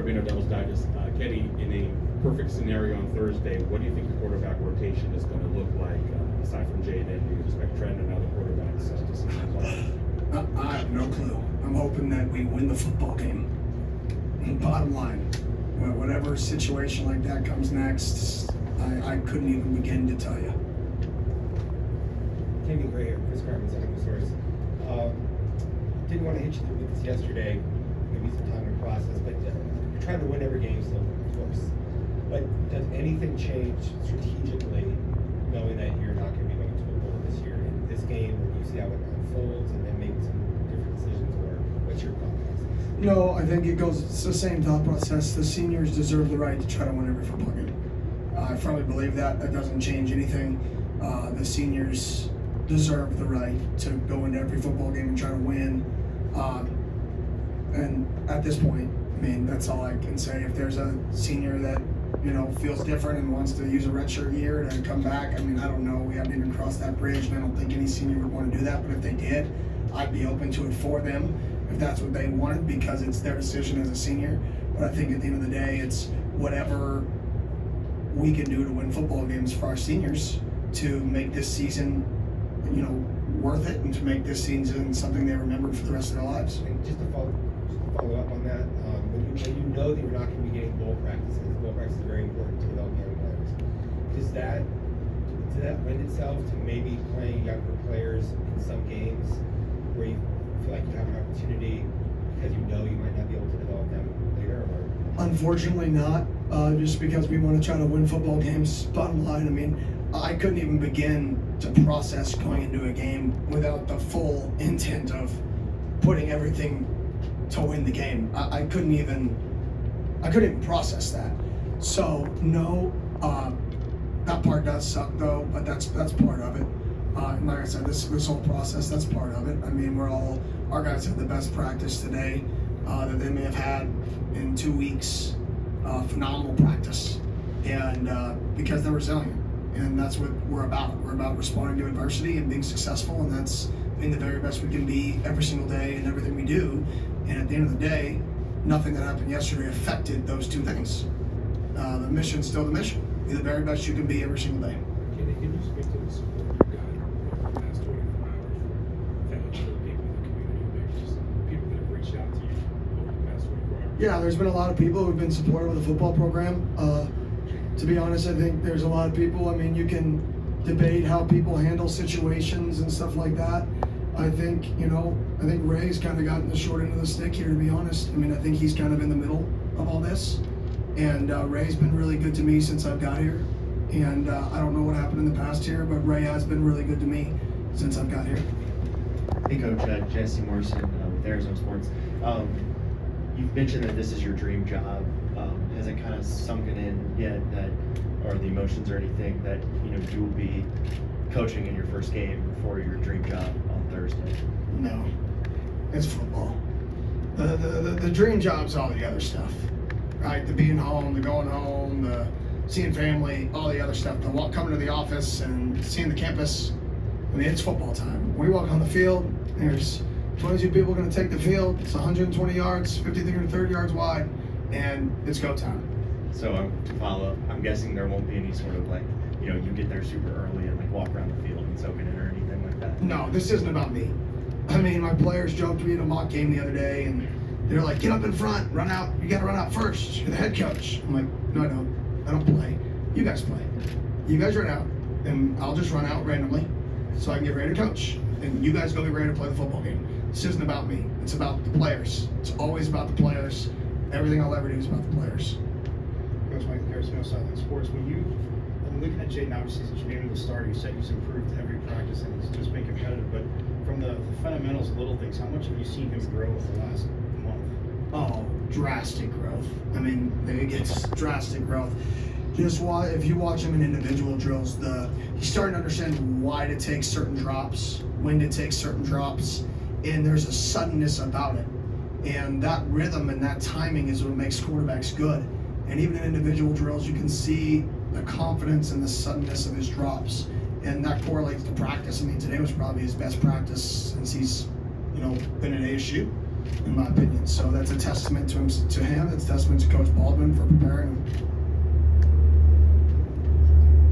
sort of being a devil's digest, Kenny, in a perfect scenario on Thursday, what do you think your quarterback rotation is going to look like? Aside from Jaden, do you expect Trent and other quarterbacks to see him play? I have no clue. I'm hoping that we win the football game. Bottom line, whatever situation like that comes next, I couldn't even begin to tell you. Kenny Gray here, Chris Carmen's Second Source. Didn't want to hit you with this yesterday, maybe some time to process, but you're trying to win every game still, of course. But does anything change strategically, knowing that you're not going to be going to a bowl this year? In this game, when you see how it unfolds and then make some different decisions, or what's your thought process? No, I think it's the same thought process. The seniors deserve the right to try to win every football game. I firmly believe that. That doesn't change anything. The seniors deserve the right to go into every football game and try to win. And at this point, I mean, that's all I can say. If there's a senior that, feels different and wants to use a redshirt year to come back, I mean, I don't know. We haven't even crossed that bridge, and I don't think any senior would want to do that. But if they did, I'd be open to it for them if that's what they wanted, because it's their decision as a senior. But I think at the end of the day, it's whatever we can do to win football games for our seniors to make this season, worth it, and to make this season something they remember for the rest of their lives. And just to follow up on that, when you know that you're not going to be getting bowl practices are very important to develop young players. Does that lend itself to maybe playing younger players in some games where you feel like you have an opportunity because you know you might not be able to develop them later? Or? Unfortunately not, just because we want to try to win football games. Bottom line, I mean, I couldn't even begin to process going into a game without the full intent of putting everything to win the game. I couldn't even process that. So no, that part does suck though, but that's part of it. And like I said, this whole process, that's part of it. I mean, our guys had the best practice today that they may have had in 2 weeks. Phenomenal practice, and because they're resilient. And that's what we're about. We're about responding to adversity and being successful, and that's being the very best we can be every single day in everything we do. And at the end of the day, nothing that happened yesterday affected those two things. The mission's still the mission. Be the very best you can be every single day. Can you speak to the support you got over the past 24 hours from family, other people in the community, maybe just people that have reached out to you over the past 24 hours? Yeah, there's been a lot of people who've been supportive of the football program. To be honest, I think there's a lot of people. I mean, you can debate how people handle situations and stuff like that. I think Ray's kind of gotten the short end of the stick here, to be honest. I mean, I think he's kind of in the middle of all this. And Ray's been really good to me since I've got here. And I don't know what happened in the past here, but Ray has been really good to me since I've got here. Hey, Coach, Jesse Morrison with Arizona Sports. You've mentioned that this is your dream job. Has it kind of sunken in yet or the emotions or anything that you will be coaching in your first game for your dream job on Thursday? No, it's football. The dream job's all the other stuff, right? The being home, the going home, the seeing family, all the other stuff. The coming to the office and seeing the campus. I mean, it's football time. When we walk on the field, there's 22 people going to take the field. It's 120 yards, 50 to 30 yards wide, and it's go time. So to follow up, I'm guessing there won't be any sort of you get there super early and walk around the field and soak it in or anything like that. No, this isn't about me. I mean, my players joked to me in a mock game the other day, and they're like, "Get up in front, run out. You got to run out first. You're the head coach." I'm like, "No, I don't. I don't play. You guys play. You guys run out, and I'll just run out randomly, so I can get ready to coach. And you guys go get ready to play the football game. This isn't about me. It's about the players. It's always about the players. Everything I'll ever do is about the players." Coach Mike Harris, Southern Sports. I'm looking at Jaden, obviously, since you named him the starter, you said he's improved every practice and he's just been competitive. But from the fundamentals, little things, how much have you seen him grow over the last month? Oh, drastic growth. I mean, it's drastic growth. If you watch him in individual drills, he's starting to understand why to take certain drops, when to take certain drops, and there's a suddenness about it. And that rhythm and that timing is what makes quarterbacks good. And even in individual drills, you can see the confidence and the suddenness of his drops. And that correlates to practice. I mean, today was probably his best practice since he's, been at ASU. in my opinion. So that's a testament to him. It's a testament to Coach Baldwin for preparing him.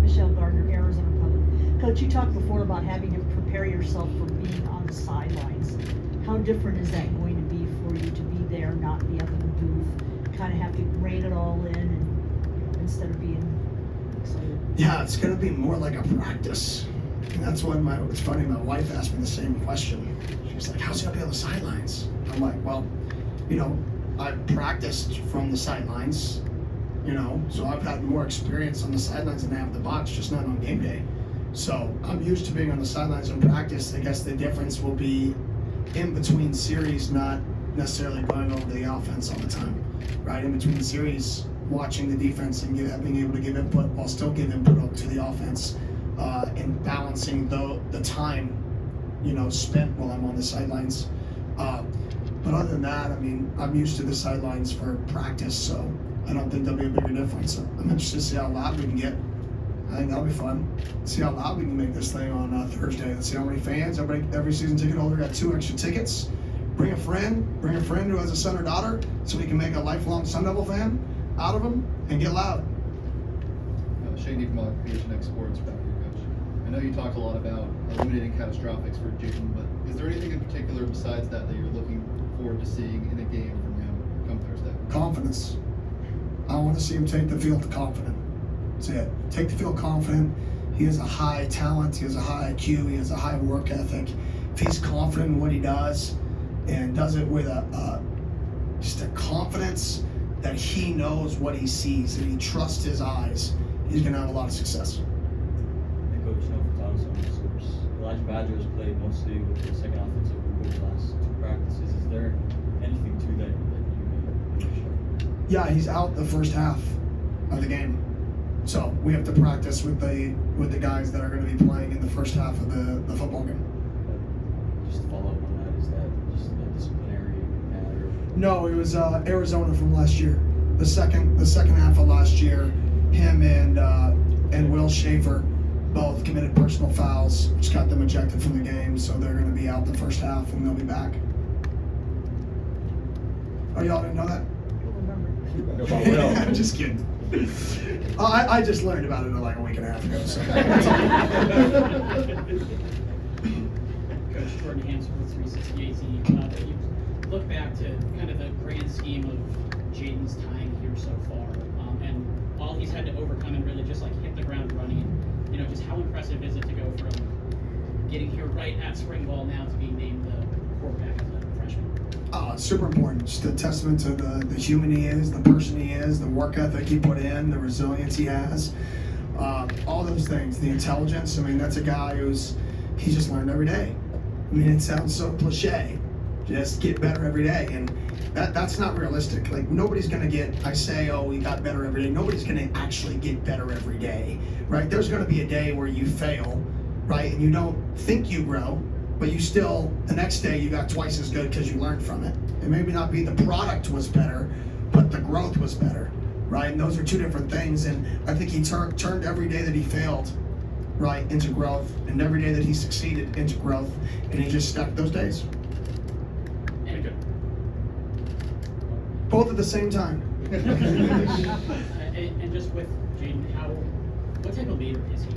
Michelle Gardner, Arizona Public. Coach, you talked before about having to prepare yourself for being on the sidelines. How different is that going to be for you to be there, not be up in the booth, kind of have to rein it all in and instead of being excited? Yeah, it's going to be more like a practice. And that's when it's funny, my wife asked me the same question. She's like, how's it going to be on the sidelines? I'm like, well, I've practiced from the sidelines, so I've had more experience on the sidelines than I have the box, just not on game day. So I'm used to being on the sidelines in practice. I guess the difference will be in between series, not necessarily going over the offense all the time, right? In between series, watching the defense and being able to give input while still giving input to the offense, and balancing the time, spent while I'm on the sidelines. But other than that, I'm used to the sidelines for practice, so I don't think there'll be a bigger difference. I'm interested to see how loud we can get. I think that'll be fun. See how loud we can make this thing on Thursday. Let's see how many fans. Every season ticket holder got 2 extra tickets. Bring a friend who has a son or daughter, so we can make a lifelong Sun Devil fan out of them and get loud. Shady from PHNX Sports back here, Coach. I know you talked a lot about eliminating catastrophics for Jaden, but is there anything in particular besides that you're looking forward to seeing in a game from him come Thursday? Confidence. I want to see him take the field confident. That's it. Take the field confident. He has a high talent. He has a high IQ. He has a high work ethic. If he's confident in what he does and does it with just a confidence that he knows what he sees and he trusts his eyes, he's going to have a lot of success. Hey Coach, for Thomas on the scores. Elijah Badger has played mostly with the second offensive group the last 2 practices. Is there anything to that you may show? Yeah, he's out the first half of the game. So we have to practice with the guys that are going to be playing in the first half of the football game. Just to follow up on that, is that just a disciplinary matter? No, it was Arizona from last year. The second half of last year, him and Will Schaefer both committed personal fouls, which got them ejected from the game. So they're going to be out the first half and they'll be back. Oh, y'all didn't know that? I don't remember. I'm just kidding. I just learned about it like a week and a half ago. So. Coach Jordan Hansen with 360 AZ. You look back to kind of the grand scheme of Jaden's time here so far, and all he's had to overcome and really just like hit the ground running. Just how impressive is it to go from getting here right at spring ball now to being named the quarterback as a freshman? It's super important. Just a testament to the human he is, the person he is, the work ethic he put in, the resilience he has, all those things, the intelligence. That's a guy he just learned every day. It sounds so cliche, just get better every day, and that's not realistic. Like nobody's gonna he got better every day. Nobody's gonna actually get better every day, right? There's gonna be a day where you fail, right, and you don't think you grow. But you still, the next day you got twice as good because you learned from it. It maybe not be the product was better, but the growth was better, right? And those are 2 different things. And I think he turned every day that he failed, right, into growth, and every day that he succeeded into growth. And he just stuck those days. And Both at the same time. and just with Jaden, what type of leader is he?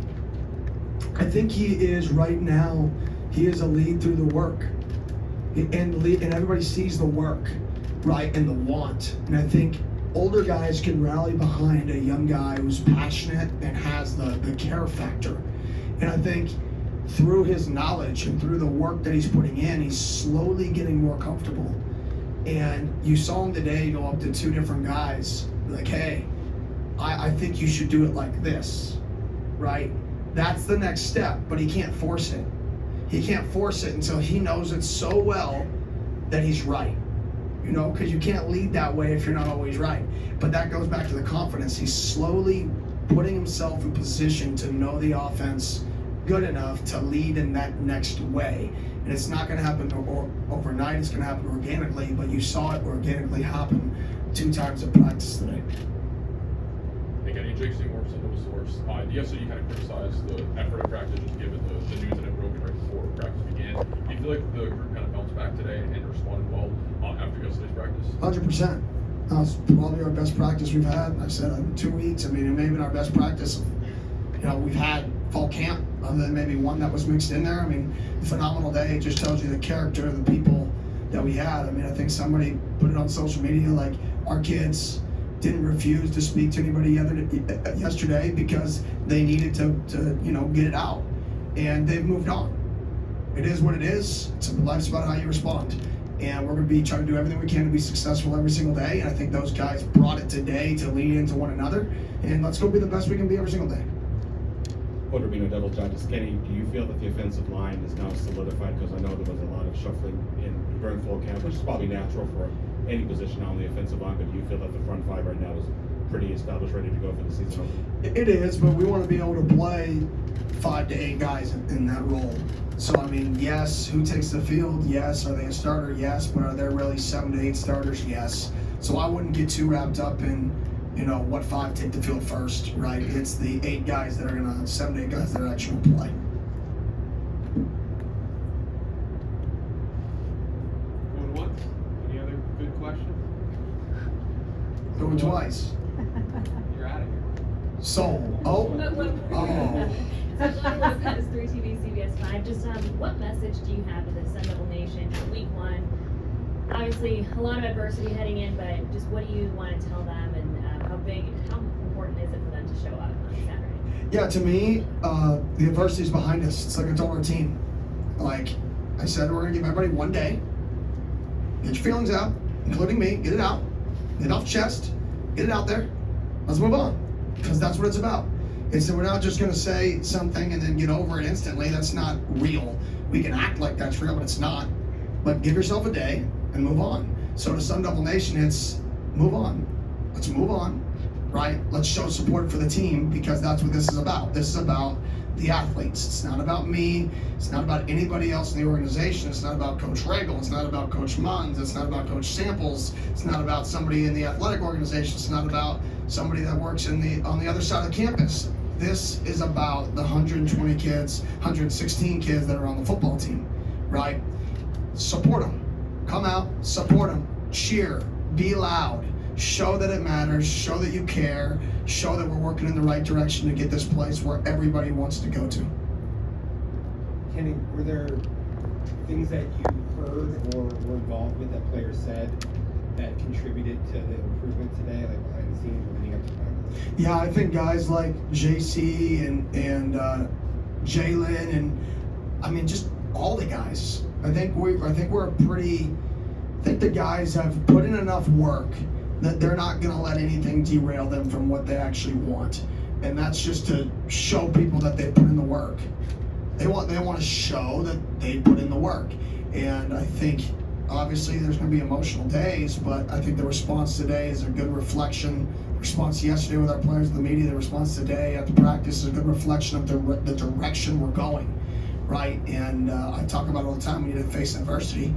I think he is right now. He is a lead through the work, and everybody sees the work, right, and the want. And I think older guys can rally behind a young guy who's passionate and has the care factor. And I think through his knowledge and through the work that he's putting in, he's slowly getting more comfortable. And you saw him today go up to 2 different guys, like, hey, I think you should do it like this, right? That's the next step, but he can't force it. He can't force it until he knows it so well that he's right. Because you can't lead that way if you're not always right. But that goes back to the confidence. He's slowly putting himself in position to know the offense good enough to lead in that next way. And it's not going to happen overnight. It's going to happen organically, but you saw it organically happen 2 times at practice today. Again, Jake Seymour, Sun Devil Source. The ASU kind of criticized the effort of practice just given the news that had broken right before practice began. Do you feel like the group kind of felt bounced back today and responded well after yesterday's practice? 100%. That was probably our best practice we've had. I said in 2 weeks. I mean, it may have been our best practice. We've had fall camp, other than maybe one that was mixed in there. I mean, phenomenal day. It just tells you the character of the people that we had. I mean, I think somebody put it on social media like our kids didn't refuse to speak to anybody yesterday because they needed to get it out, and they've moved on. It is what it is. Life's about how you respond, and we're going to be trying to do everything we can to be successful every single day. And I think those guys brought it today to lean into one another, and let's go be the best we can be every single day. Quarter being a double judge, Kenny, do you feel that the offensive line is now solidified? Because I know there was a lot of shuffling during fall camp, which is probably natural for any position on the offensive line, but do you feel that the front five right now is pretty established, ready to go for the season? It is, but we want to be able to play 5 to 8 guys in that role. So, I mean, yes, who takes the field? Yes. Are they a starter? Yes. But are there really 7 to 8 starters? Yes. So I wouldn't get too wrapped up in what 5 take the field first, right? It's the 8 guys that are going to, 7 to 8 guys that are actually going to play. Going once? Any other good questions? Going twice. You're out of here. So, oh. Especially Lopez, 3 TV, CBS 5. Just what message do you have to the Sun Devil Nation for week 1? Obviously, a lot of adversity heading in, but just what do you want to tell them, and how important is it for them to show up on Saturday? Yeah, to me, the adversity is behind us. It's like I told our team. Like I said, we're going to give everybody 1 day. Get your feelings out, including me. Get it out. Get it off your chest. Get it out there. Let's move on. Because that's what it's about. It's that we're not just going to say something and then get over it instantly. That's not real. We can act like that's real, but it's not. But give yourself a day and move on. So to Sun Devil Nation, it's move on. Let's move on, right? Let's show support for the team, because that's what this is about. This is about the athletes. It's not about me. It's not about anybody else in the organization. It's not about Coach Regal. It's not about Coach Munns. It's not about Coach Samples. It's not about somebody in the athletic organization. It's not about somebody that works on the other side of the campus. This is about the 120 kids, 116 kids that are on the football team, right? Support them. Come out, support them, cheer, be loud, show that it matters, show that you care, show that we're working in the right direction to get this place where everybody wants to go to. Kenny, were there things that you heard or were involved with that players said that contributed to the improvement today, like behind the scenes or leading up to practice? Yeah, I think guys like JC and Jalen, and I mean just all the guys. I think the guys have put in enough work that they're not going to let anything derail them from what they actually want, and that's just to show people that they put in the work. They want to show that they put in the work, and I think obviously there's going to be emotional days, but I think the response today is a good reflection. The response yesterday with our players and the media, the response today at the practice is a good reflection of the direction we're going, right? And I talk about it all the time. We need to face adversity,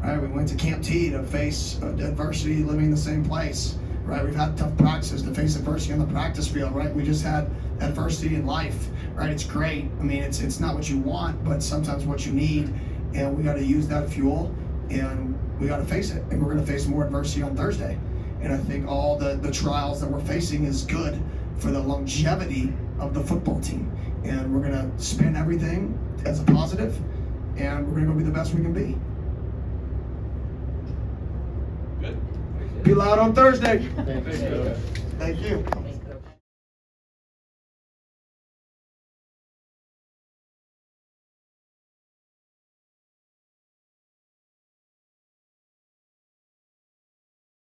right? We went to Camp T to face adversity living in the same place, right? We've had tough practices to face adversity on the practice field, right? We just had adversity in life, right? It's great. I mean, it's not what you want, but sometimes what you need, and we got to use that fuel, and we got to face it. And we're going to face more adversity on Thursday. And I think all the trials that we're facing is good for the longevity of the football team. And we're going to spin everything as a positive, and we're going to go be the best we can be. Good. Be loud on Thursday. Thank you. Thank you.